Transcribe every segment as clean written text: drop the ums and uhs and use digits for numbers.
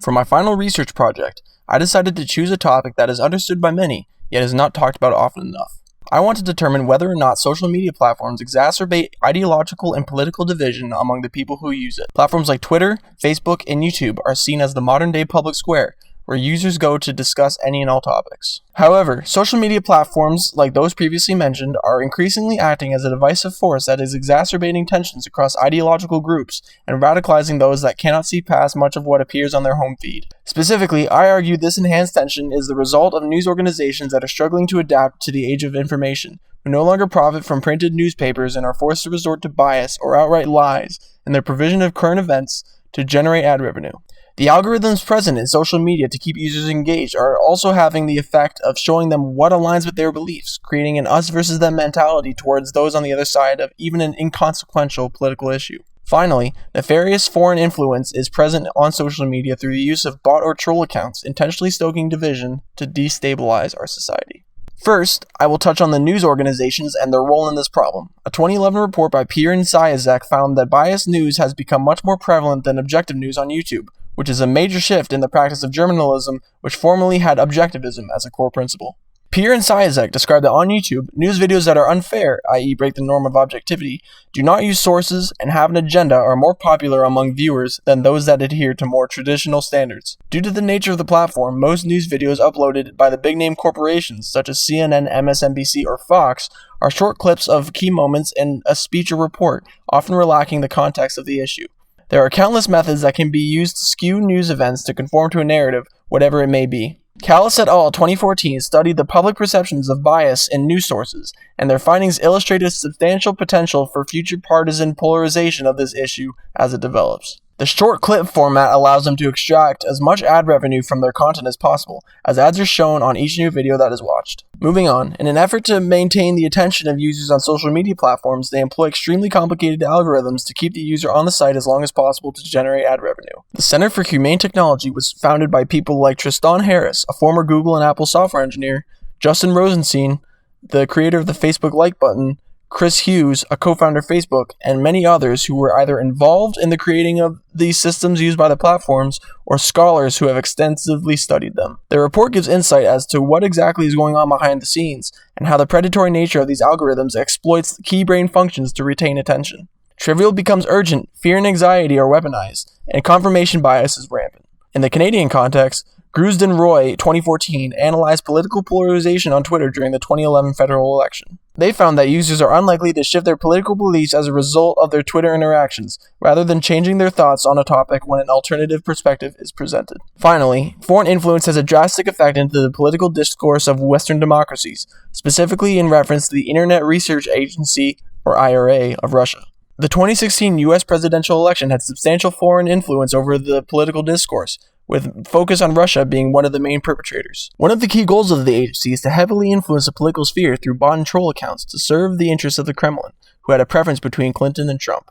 For my final research project, I decided to choose a topic that is understood by many, yet is not talked about often enough. I want to determine whether or not social media platforms exacerbate ideological and political division among the people who use it. Platforms like Twitter, Facebook, and YouTube are seen as the modern-day public square, where users go to discuss any and all topics. However, social media platforms, like those previously mentioned, are increasingly acting as a divisive force that is exacerbating tensions across ideological groups and radicalizing those that cannot see past much of what appears on their home feed. Specifically, I argue this enhanced tension is the result of news organizations that are struggling to adapt to the age of information, who no longer profit from printed newspapers and are forced to resort to bias or outright lies in their provision of current events to generate ad revenue. The algorithms present in social media to keep users engaged are also having the effect of showing them what aligns with their beliefs, creating an us versus them mentality towards those on the other side of even an inconsequential political issue. Finally, nefarious foreign influence is present on social media through the use of bot or troll accounts, intentionally stoking division to destabilize our society. First, I will touch on the news organizations and their role in this problem. A 2011 report by Pierre and Exacerbate found that biased news has become much more prevalent than objective news on YouTube, which is a major shift in the practice of journalism, which formerly had objectivism as a core principle. Pierre and Exacerbate describe that on YouTube, news videos that are unfair, i.e. break the norm of objectivity, do not use sources, and have an agenda are more popular among viewers than those that adhere to more traditional standards. Due to the nature of the platform, most news videos uploaded by the big-name corporations, such as CNN, MSNBC, or Fox, are short clips of key moments in a speech or report, often lacking the context of the issue. There are countless methods that can be used to skew news events to conform to a narrative, whatever it may be. Callis et al. 2014 studied the public perceptions of bias in news sources, and their findings illustrate a substantial potential for future partisan polarization of this issue as it develops. The short clip format allows them to extract as much ad revenue from their content as possible, as ads are shown on each new video that is watched. Moving on, in an effort to maintain the attention of users on social media platforms, they employ extremely complicated algorithms to keep the user on the site as long as possible to generate ad revenue. The Center for Humane Technology was founded by people like Tristan Harris, a former Google and Apple software engineer, Justin Rosenstein, the creator of the Facebook like button, Chris Hughes, a co-founder of Facebook, and many others who were either involved in the creating of these systems used by the platforms or scholars who have extensively studied them. Their report gives insight as to what exactly is going on behind the scenes and how the predatory nature of these algorithms exploits key brain functions to retain attention. Trivial becomes urgent, fear and anxiety are weaponized, and confirmation bias is rampant. In the Canadian context, Grusden Roy 2014 analyzed political polarization on Twitter during the 2011 federal election. They found that users are unlikely to shift their political beliefs as a result of their Twitter interactions, rather than changing their thoughts on a topic when an alternative perspective is presented. Finally, foreign influence has a drastic effect into the political discourse of Western democracies, specifically in reference to the Internet Research Agency, or IRA, of Russia. The 2016 U.S. presidential election had substantial foreign influence over the political discourse, with focus on Russia being one of the main perpetrators. One of the key goals of the agency is to heavily influence the political sphere through bot and troll accounts to serve the interests of the Kremlin, who had a preference between Clinton and Trump.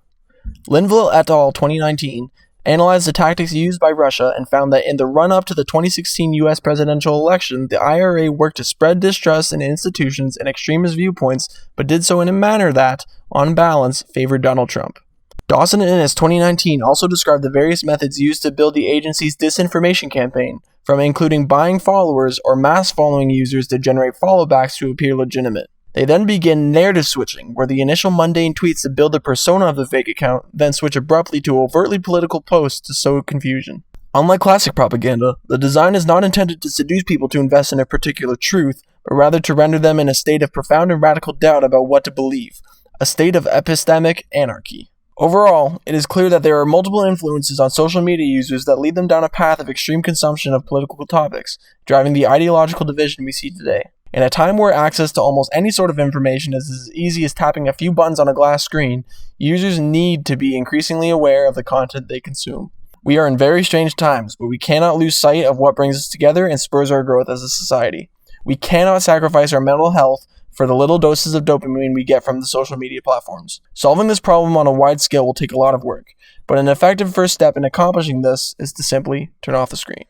Linville et al. 2019 analyzed the tactics used by Russia and found that in the run-up to the 2016 U.S. presidential election, the IRA worked to spread distrust in institutions and extremist viewpoints, but did so in a manner that, on balance, favored Donald Trump. Dawson and Innes 2019 also described the various methods used to build the agency's disinformation campaign, from including buying followers or mass following users to generate followbacks to appear legitimate. They then begin narrative switching, where the initial mundane tweets to build the persona of the fake account then switch abruptly to overtly political posts to sow confusion. Unlike classic propaganda, the design is not intended to seduce people to invest in a particular truth, but rather to render them in a state of profound and radical doubt about what to believe, a state of epistemic anarchy. Overall, it is clear that there are multiple influences on social media users that lead them down a path of extreme consumption of political topics, driving the ideological division we see today. In a time where access to almost any sort of information is as easy as tapping a few buttons on a glass screen, users need to be increasingly aware of the content they consume. We are in very strange times, but we cannot lose sight of what brings us together and spurs our growth as a society. We cannot sacrifice our mental health for the little doses of dopamine we get from the social media platforms. Solving this problem on a wide scale will take a lot of work, but an effective first step in accomplishing this is to simply turn off the screen.